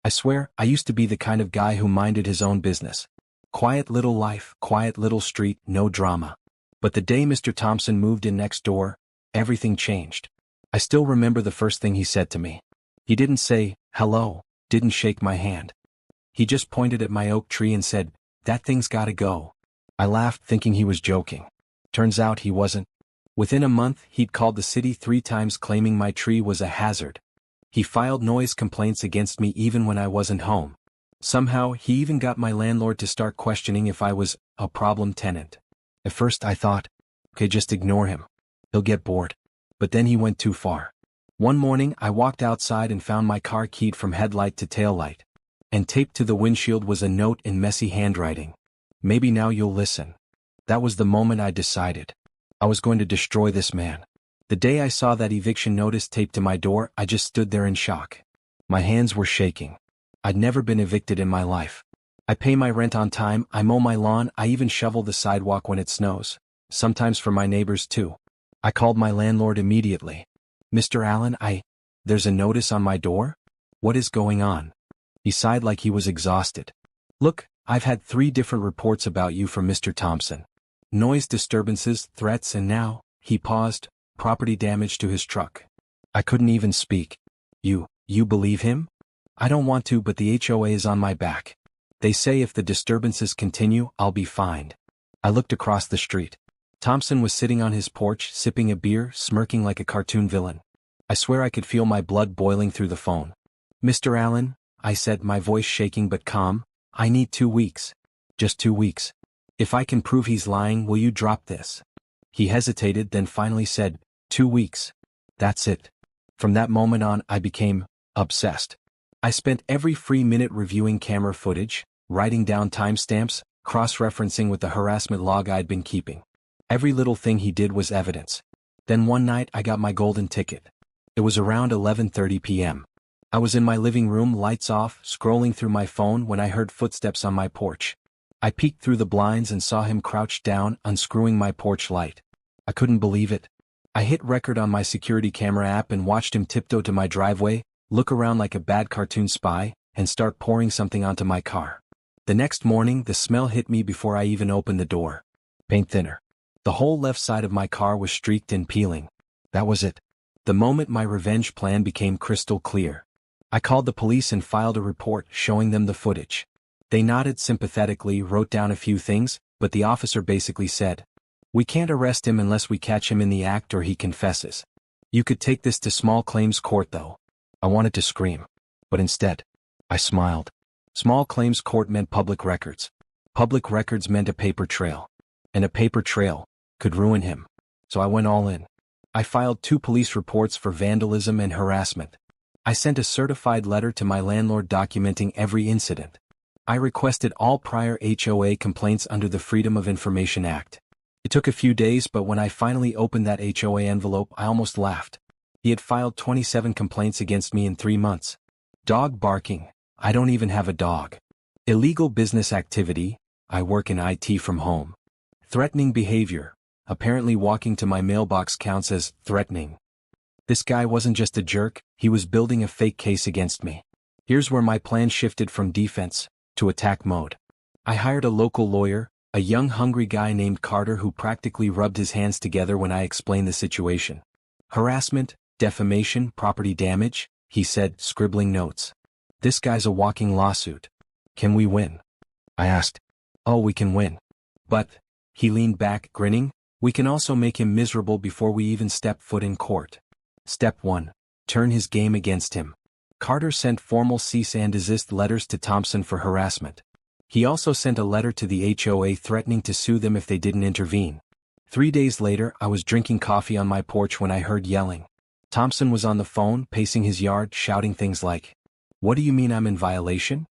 I swear, I used to be the kind of guy who minded his own business. Quiet little life, quiet little street, no drama. But the day Mr. Thompson moved in next door, everything changed. I still remember the first thing he said to me. He didn't say, hello, didn't shake my hand. He just pointed at my oak tree and said, that thing's gotta go. I laughed thinking he was joking. Turns out he wasn't. Within a month, he'd called the city 3 times claiming my tree was a hazard. He filed noise complaints against me even when I wasn't home. Somehow, he even got my landlord to start questioning if I was a problem tenant. At first I thought, okay, just ignore him. He'll get bored. But then he went too far. One morning I walked outside and found my car keyed from headlight to taillight. And taped to the windshield was a note in messy handwriting. Maybe now you'll listen. That was the moment I decided. I was going to destroy this man. The day I saw that eviction notice taped to my door, I just stood there in shock. My hands were shaking. I'd never been evicted in my life. I pay my rent on time, I mow my lawn, I even shovel the sidewalk when it snows. Sometimes for my neighbors too. I called my landlord immediately. Mr. Allen, there's a notice on my door? What is going on? He sighed like he was exhausted. Look, I've had 3 different reports about you from Mr. Thompson. Noise disturbances, threats, and now, he paused, property damage to his truck. I couldn't even speak. You believe him? I don't want to, but the HOA is on my back. They say if the disturbances continue, I'll be fined. I looked across the street. Thompson was sitting on his porch, sipping a beer, smirking like a cartoon villain. I swear I could feel my blood boiling through the phone. Mr. Allen, I said, my voice shaking but calm, I need 2 weeks. Just 2 weeks. If I can prove he's lying, will you drop this? He hesitated, then finally said, 2 weeks. That's it. From that moment on, I became obsessed. I spent every free minute reviewing camera footage, writing down timestamps, cross-referencing with the harassment log I'd been keeping. Every little thing he did was evidence. Then one night I got my golden ticket. It was around 11:30 p.m. I was in my living room, lights off, scrolling through my phone when I heard footsteps on my porch. I peeked through the blinds and saw him crouched down, unscrewing my porch light. I couldn't believe it. I hit record on my security camera app and watched him tiptoe to my driveway, look around like a bad cartoon spy, and start pouring something onto my car. The next morning, the smell hit me before I even opened the door. Paint thinner. The whole left side of my car was streaked and peeling. That was it. The moment my revenge plan became crystal clear. I called the police and filed a report showing them the footage. They nodded sympathetically, wrote down a few things, but the officer basically said, we can't arrest him unless we catch him in the act or he confesses. You could take this to small claims court though. I wanted to scream. But instead, I smiled. Small claims court meant public records. Public records meant a paper trail. And a paper trail could ruin him. So I went all in. I filed 2 police reports for vandalism and harassment. I sent a certified letter to my landlord documenting every incident. I requested all prior HOA complaints under the Freedom of Information Act. It took a few days, but when I finally opened that HOA envelope, I almost laughed. He had filed 27 complaints against me in 3 months. Dog barking. I don't even have a dog. Illegal business activity. I work in IT from home. Threatening behavior. Apparently walking to my mailbox counts as threatening. This guy wasn't just a jerk, he was building a fake case against me. Here's where my plan shifted from defense to attack mode. I hired a local lawyer, a young hungry guy named Carter who practically rubbed his hands together when I explained the situation. Harassment, defamation, property damage, he said, scribbling notes. This guy's a walking lawsuit. Can we win? I asked. Oh, we can win. But, he leaned back, grinning, we can also make him miserable before we even step foot in court. Step 1. Turn his game against him. Carter sent formal cease and desist letters to Thompson for harassment. He also sent a letter to the HOA threatening to sue them if they didn't intervene. 3 days later, I was drinking coffee on my porch when I heard yelling. Thompson was on the phone, pacing his yard, shouting things like, "What do you mean I'm in violation?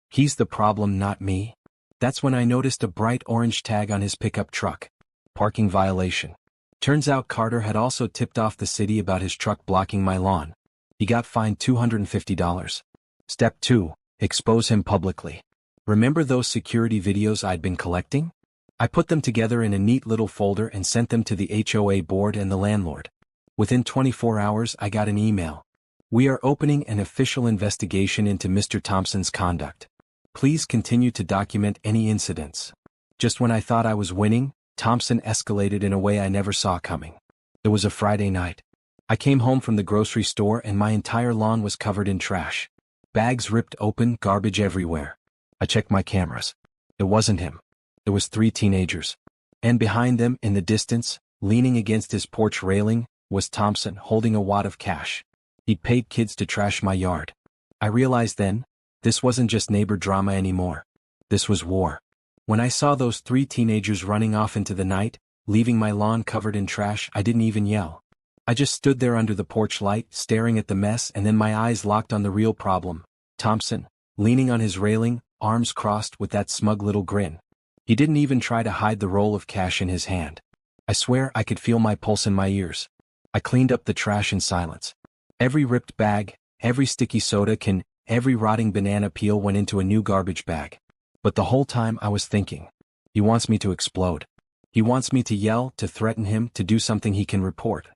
He's the problem, not me." That's when I noticed a bright orange tag on his pickup truck. Parking violation. Turns out Carter had also tipped off the city about his truck blocking my lawn. He got fined $250. Step 2. Expose him publicly. Remember those security videos I'd been collecting? I put them together in a neat little folder and sent them to the HOA board and the landlord. Within 24 hours I got an email. We are opening an official investigation into Mr. Thompson's conduct. Please continue to document any incidents. Just when I thought I was winning, Thompson escalated in a way I never saw coming. It was a Friday night. I came home from the grocery store and my entire lawn was covered in trash. Bags ripped open, garbage everywhere. I checked my cameras. It wasn't him. It was 3 teenagers. And behind them, in the distance, leaning against his porch railing, was Thompson holding a wad of cash. He'd paid kids to trash my yard. I realized then, this wasn't just neighbor drama anymore. This was war. When I saw those 3 teenagers running off into the night, leaving my lawn covered in trash, I didn't even yell. I just stood there under the porch light, staring at the mess, and then my eyes locked on the real problem. Thompson, leaning on his railing, arms crossed with that smug little grin. He didn't even try to hide the roll of cash in his hand. I swear I could feel my pulse in my ears. I cleaned up the trash in silence. Every ripped bag, every sticky soda can, every rotting banana peel went into a new garbage bag. But the whole time I was thinking, he wants me to explode. He wants me to yell, to threaten him, to do something he can report.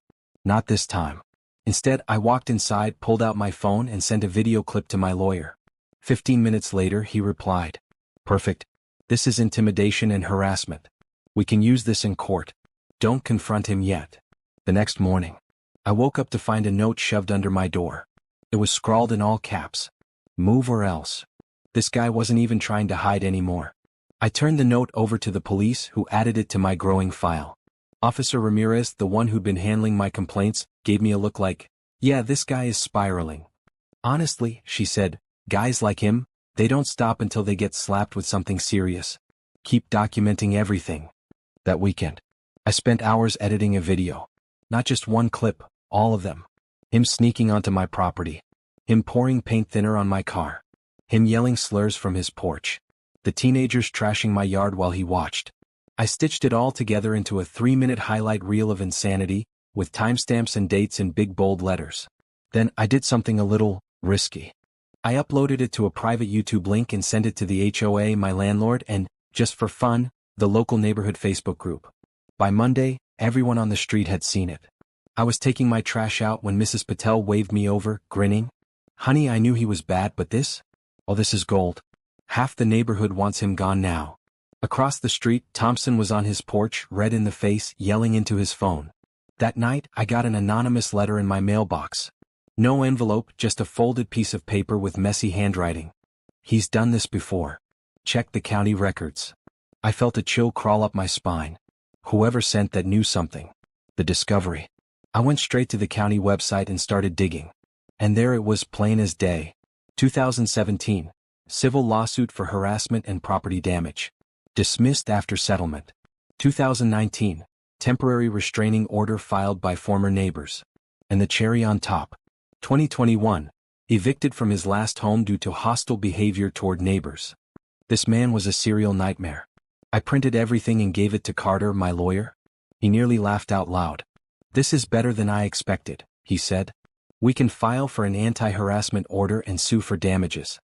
Not this time. Instead, I walked inside, pulled out my phone and sent a video clip to my lawyer. 15 minutes later, he replied, "Perfect. This is intimidation and harassment. We can use this in court. Don't confront him yet." The next morning, I woke up to find a note shoved under my door. It was scrawled in all caps. "Move or else." This guy wasn't even trying to hide anymore. I turned the note over to the police, who added it to my growing file. Officer Ramirez, the one who'd been handling my complaints, gave me a look like, "Yeah, this guy is spiraling." "Honestly," she said, "guys like him, they don't stop until they get slapped with something serious. Keep documenting everything." That weekend, I spent hours editing a video. Not just one clip, all of them. Him sneaking onto my property. Him pouring paint thinner on my car. Him yelling slurs from his porch. The teenagers trashing my yard while he watched. I stitched it all together into a 3-minute highlight reel of insanity, with timestamps and dates in big bold letters. Then I did something a little risky. I uploaded it to a private YouTube link and sent it to the HOA, my landlord, and, just for fun, the local neighborhood Facebook group. By Monday, everyone on the street had seen it. I was taking my trash out when Mrs. Patel waved me over, grinning. "Honey, I knew he was bad, but this? Oh, this is gold. Half the neighborhood wants him gone now." Across the street, Thompson was on his porch, red in the face, yelling into his phone. That night, I got an anonymous letter in my mailbox. No envelope, just a folded piece of paper with messy handwriting. "He's done this before. Check the county records." I felt a chill crawl up my spine. Whoever sent that knew something. The discovery. I went straight to the county website and started digging. And there it was, plain as day. 2017. Civil lawsuit for harassment and property damage. Dismissed after settlement. 2019. Temporary restraining order filed by former neighbors. And the cherry on top. 2021. Evicted from his last home due to hostile behavior toward neighbors. This man was a serial nightmare. I printed everything and gave it to Carter, my lawyer. He nearly laughed out loud. "This is better than I expected," he said. "We can file for an anti-harassment order and sue for damages.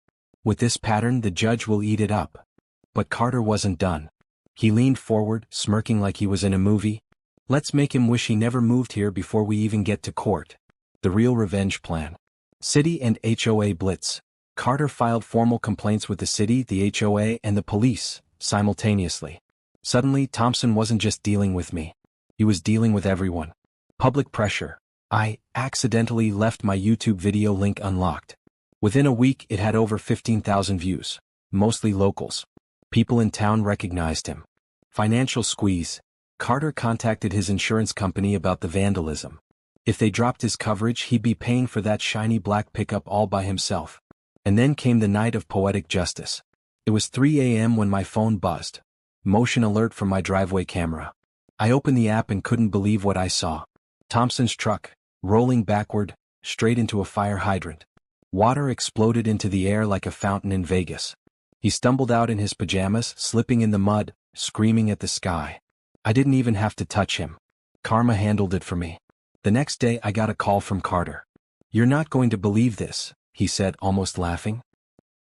With this pattern, the judge will eat it up." But Carter wasn't done. He leaned forward, smirking like he was in a movie. "Let's make him wish he never moved here before we even get to court." The real revenge plan. City and HOA blitz. Carter filed formal complaints with the city, the HOA, and the police, simultaneously. Suddenly, Thompson wasn't just dealing with me. He was dealing with everyone. Public pressure. I accidentally left my YouTube video link unlocked. Within a week, it had over 15,000 views. Mostly locals. People in town recognized him. Financial squeeze. Carter contacted his insurance company about the vandalism. If they dropped his coverage, he'd be paying for that shiny black pickup all by himself. And then came the night of poetic justice. It was 3 a.m. when my phone buzzed. Motion alert from my driveway camera. I opened the app and couldn't believe what I saw. Thompson's truck, rolling backward, straight into a fire hydrant. Water exploded into the air like a fountain in Vegas. He stumbled out in his pajamas, slipping in the mud, screaming at the sky. I didn't even have to touch him. Karma handled it for me. The next day I got a call from Carter. "You're not going to believe this," he said, almost laughing.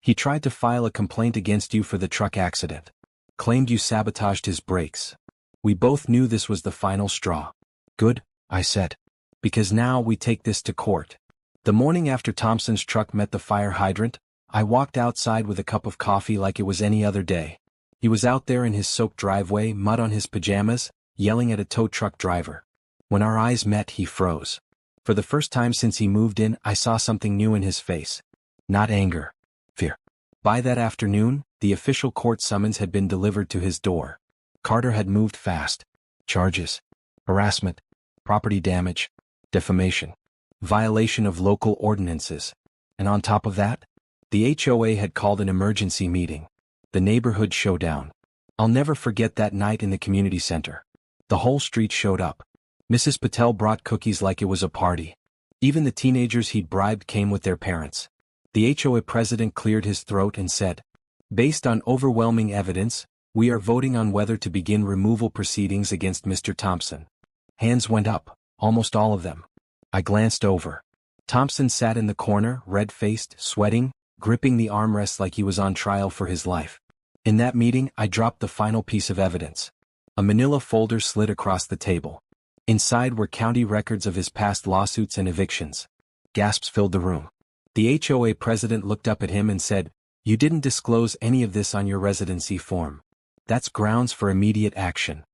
"He tried to file a complaint against you for the truck accident. Claimed you sabotaged his brakes." We both knew this was the final straw. "Good," I said. "Because now we take this to court." The morning after Thompson's truck met the fire hydrant, I walked outside with a cup of coffee like it was any other day. He was out there in his soaked driveway, mud on his pajamas, yelling at a tow truck driver. When our eyes met, he froze. For the first time since he moved in, I saw something new in his face. Not anger. Fear. By that afternoon, the official court summons had been delivered to his door. Carter had moved fast. Charges: harassment, property damage, defamation, violation of local ordinances. And on top of that, the HOA had called an emergency meeting. The neighborhood showdown. I'll never forget that night in the community center. The whole street showed up. Mrs. Patel brought cookies like it was a party. Even the teenagers he'd bribed came with their parents. The HOA president cleared his throat and said, "Based on overwhelming evidence, we are voting on whether to begin removal proceedings against Mr. Thompson." Hands went up, almost all of them. I glanced over. Thompson sat in the corner, red-faced, sweating, gripping the armrest like he was on trial for his life. In that meeting, I dropped the final piece of evidence. A manila folder slid across the table. Inside were county records of his past lawsuits and evictions. Gasps filled the room. The HOA president looked up at him and said, "You didn't disclose any of this on your residency form. That's grounds for immediate action."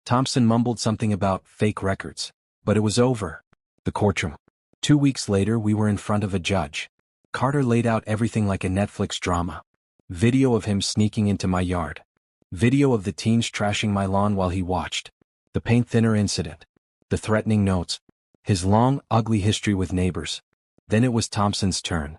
Thompson mumbled something about fake records. But it was over. The courtroom. 2 weeks later, we were in front of a judge. Carter laid out everything like a Netflix drama. Video of him sneaking into my yard. Video of the teens trashing my lawn while he watched. The paint thinner incident. The threatening notes. His long, ugly history with neighbors. Then it was Thompson's turn.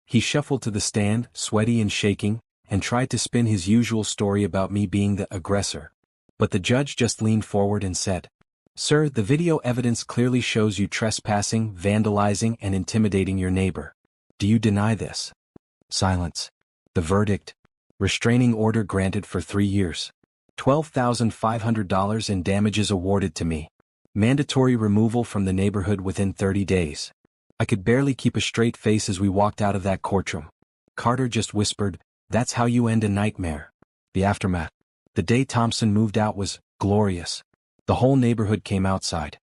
He shuffled to the stand, sweaty and shaking, and tried to spin his usual story about me being the aggressor. But the judge just leaned forward and said, "Sir, the video evidence clearly shows you trespassing, vandalizing, and intimidating your neighbor. Do you deny this?" Silence. The verdict: restraining order granted for 3 years. $12,500 in damages awarded to me. Mandatory removal from the neighborhood within 30 days. I could barely keep a straight face as we walked out of that courtroom. Carter just whispered, "That's how you end a nightmare." The aftermath. The day Thompson moved out was glorious. The whole neighborhood came outside.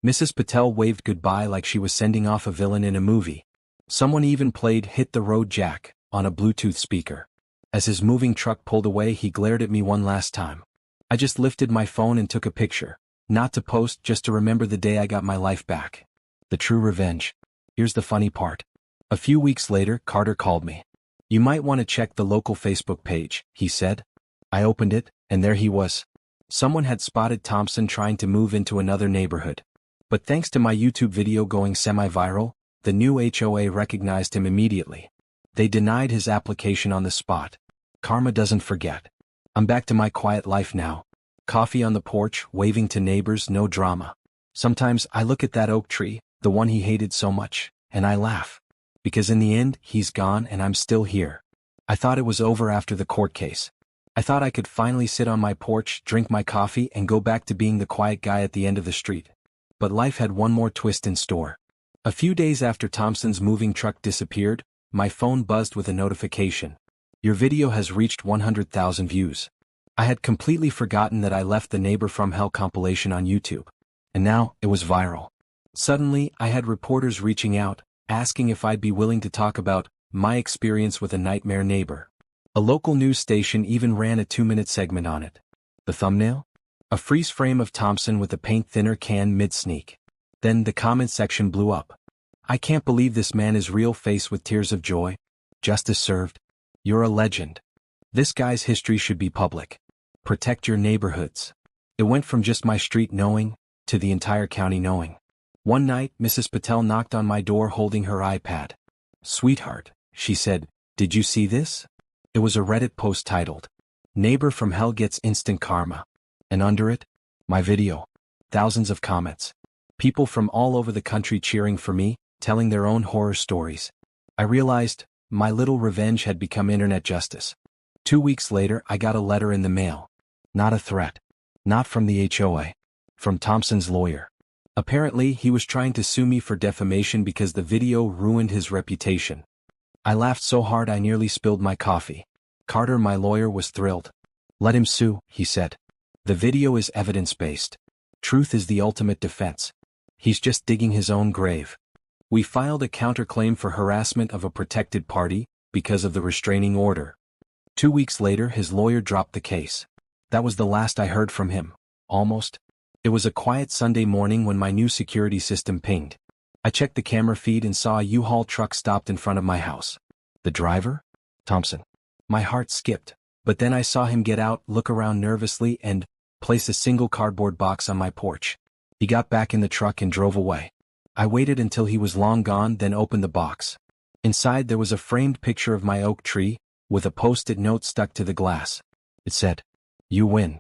Mrs. Patel waved goodbye like she was sending off a villain in a movie. Someone even played "Hit the Road Jack" on a Bluetooth speaker. As his moving truck pulled away, he glared at me one last time. I just lifted my phone and took a picture. Not to post, just to remember the day I got my life back. The true revenge. Here's the funny part. A few weeks later, Carter called me. "You might want to check the local Facebook page," he said. I opened it, and there he was. Someone had spotted Thompson trying to move into another neighborhood. But thanks to my YouTube video going semi-viral, the new HOA recognized him immediately. They denied his application on the spot. Karma doesn't forget. I'm back to my quiet life now. Coffee on the porch, waving to neighbors, no drama. Sometimes I look at that oak tree, the one he hated so much, and I laugh. Because in the end, he's gone and I'm still here. I thought it was over after the court case. I thought I could finally sit on my porch, drink my coffee, and go back to being the quiet guy at the end of the street. But life had one more twist in store. A few days after Thompson's moving truck disappeared, my phone buzzed with a notification. "Your video has reached 100,000 views." I had completely forgotten that I left the Neighbor from Hell compilation on YouTube. And now, it was viral. Suddenly, I had reporters reaching out, asking if I'd be willing to talk about my experience with a nightmare neighbor. A local news station even ran a 2-minute segment on it. The thumbnail? A freeze frame of Thompson with a paint thinner can mid-sneak. Then the comment section blew up. "I can't believe this man is real," face with tears of joy. "Justice served. You're a legend. This guy's history should be public. Protect your neighborhoods." It went from just my street knowing, to the entire county knowing. One night, Mrs. Patel knocked on my door holding her iPad. "Sweetheart," she said, "did you see this?" It was a Reddit post titled, "Neighbor from Hell Gets Instant Karma." And under it, my video. Thousands of comments. People from all over the country cheering for me, telling their own horror stories. I realized, my little revenge had become internet justice. 2 weeks later, I got a letter in the mail. Not a threat. Not from the HOA. From Thompson's lawyer. Apparently, he was trying to sue me for defamation because the video ruined his reputation. I laughed so hard I nearly spilled my coffee. Carter, my lawyer, was thrilled. "Let him sue," he said. "The video is evidence-based. Truth is the ultimate defense. He's just digging his own grave." We filed a counterclaim for harassment of a protected party because of the restraining order. 2 weeks later, his lawyer dropped the case. That was the last I heard from him. Almost. It was a quiet Sunday morning when my new security system pinged. I checked the camera feed and saw a U-Haul truck stopped in front of my house. The driver? Thompson. My heart skipped, but then I saw him get out, look around nervously, and place a single cardboard box on my porch. He got back in the truck and drove away. I waited until he was long gone, then opened the box. Inside there was a framed picture of my oak tree, with a post-it note stuck to the glass. It said, "You win."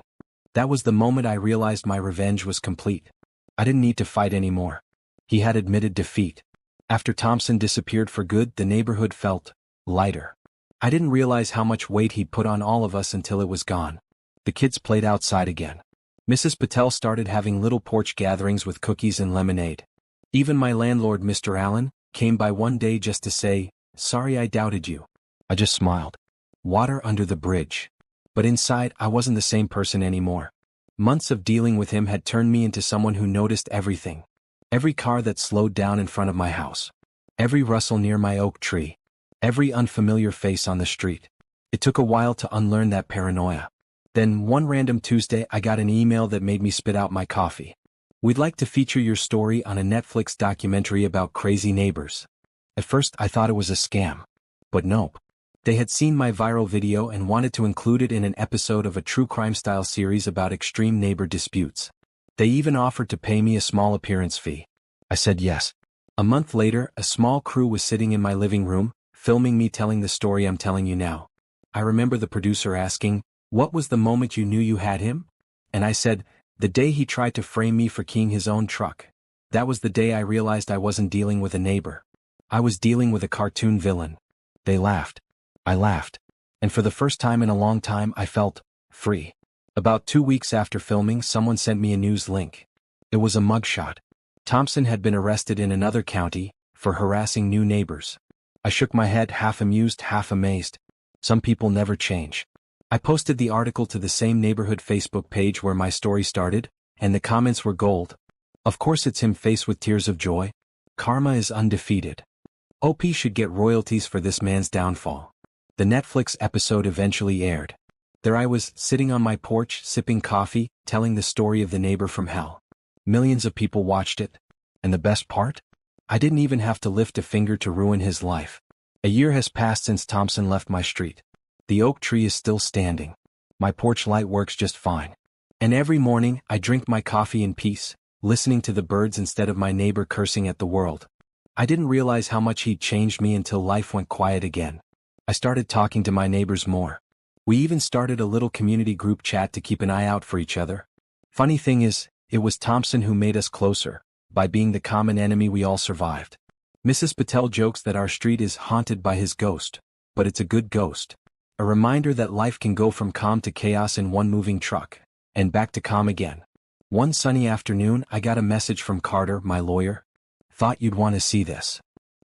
That was the moment I realized my revenge was complete. I didn't need to fight anymore. He had admitted defeat. After Thompson disappeared for good, the neighborhood felt lighter. I didn't realize how much weight he'd put on all of us until it was gone. The kids played outside again. Mrs. Patel started having little porch gatherings with cookies and lemonade. Even my landlord, Mr. Allen, came by one day just to say, "Sorry I doubted you." I just smiled. Water under the bridge. But inside, I wasn't the same person anymore. Months of dealing with him had turned me into someone who noticed everything. Every car that slowed down in front of my house. Every rustle near my oak tree. Every unfamiliar face on the street. It took a while to unlearn that paranoia. Then, one random Tuesday, I got an email that made me spit out my coffee. "We'd like to feature your story on a Netflix documentary about crazy neighbors." At first, I thought it was a scam. But nope. They had seen my viral video and wanted to include it in an episode of a true crime-style series about extreme neighbor disputes. They even offered to pay me a small appearance fee. I said yes. A month later, a small crew was sitting in my living room, filming me telling the story I'm telling you now. I remember the producer asking, "What was the moment you knew you had him?" And I said, "The day he tried to frame me for keying his own truck." That was the day I realized I wasn't dealing with a neighbor. I was dealing with a cartoon villain. They laughed. I laughed. And for the first time in a long time, I felt free. About 2 weeks after filming, someone sent me a news link. It was a mugshot. Thompson had been arrested in another county for harassing new neighbors. I shook my head, half amused, half amazed. Some people never change. I posted the article to the same neighborhood Facebook page where my story started, and the comments were gold. "Of course it's him," faced with tears of joy. "Karma is undefeated. OP should get royalties for this man's downfall." The Netflix episode eventually aired. There I was, sitting on my porch, sipping coffee, telling the story of the neighbor from hell. Millions of people watched it. And the best part? I didn't even have to lift a finger to ruin his life. A year has passed since Thompson left my street. The oak tree is still standing. My porch light works just fine. And every morning, I drink my coffee in peace, listening to the birds instead of my neighbor cursing at the world. I didn't realize how much he'd changed me until life went quiet again. I started talking to my neighbors more. We even started a little community group chat to keep an eye out for each other. Funny thing is, it was Thompson who made us closer. By being the common enemy, we all survived. Mrs. Patel jokes that our street is haunted by his ghost, but it's a good ghost. A reminder that life can go from calm to chaos in one moving truck, and back to calm again. One sunny afternoon, I got a message from Carter, my lawyer. "Thought you'd want to see this."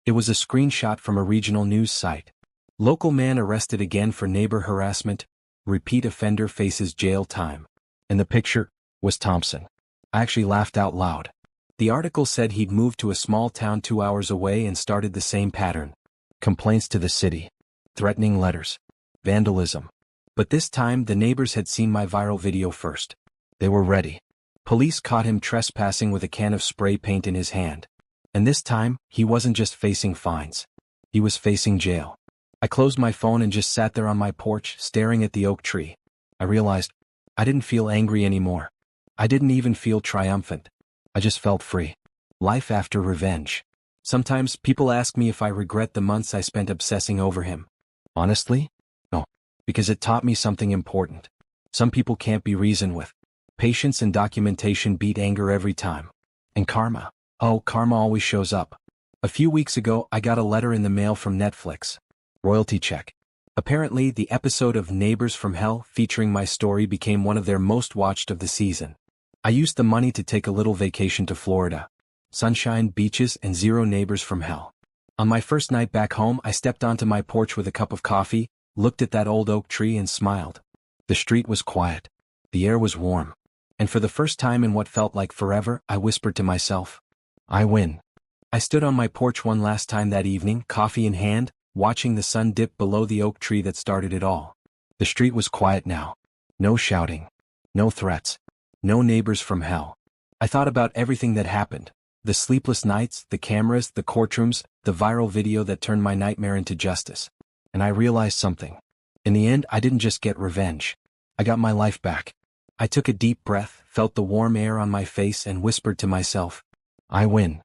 It was a screenshot from a regional news site. "Local man arrested again for neighbor harassment. Repeat offender faces jail time." And the picture was Thompson. I actually laughed out loud. The article said he'd moved to a small town 2 hours away and started the same pattern. Complaints to the city. Threatening letters. Vandalism. But this time, the neighbors had seen my viral video first. They were ready. Police caught him trespassing with a can of spray paint in his hand. And this time, he wasn't just facing fines. He was facing jail. I closed my phone and just sat there on my porch, staring at the oak tree. I realized I didn't feel angry anymore. I didn't even feel triumphant. I just felt free. Life after revenge. Sometimes people ask me if I regret the months I spent obsessing over him. Honestly? No. Because it taught me something important. Some people can't be reasoned with. Patience and documentation beat anger every time. And karma. Oh, karma always shows up. A few weeks ago, I got a letter in the mail from Netflix. Royalty check. Apparently, the episode of Neighbors from Hell featuring my story became one of their most watched of the season. I used the money to take a little vacation to Florida. Sunshine, beaches, and 0 neighbors from hell. On my first night back home, I stepped onto my porch with a cup of coffee, looked at that old oak tree and smiled. The street was quiet. The air was warm. And for the first time in what felt like forever, I whispered to myself, "I win." I stood on my porch one last time that evening, coffee in hand, watching the sun dip below the oak tree that started it all. The street was quiet now. No shouting. No threats. No neighbors from hell. I thought about everything that happened. The sleepless nights, the cameras, the courtrooms, the viral video that turned my nightmare into justice. And I realized something. In the end, I didn't just get revenge. I got my life back. I took a deep breath, felt the warm air on my face, and whispered to myself, I win.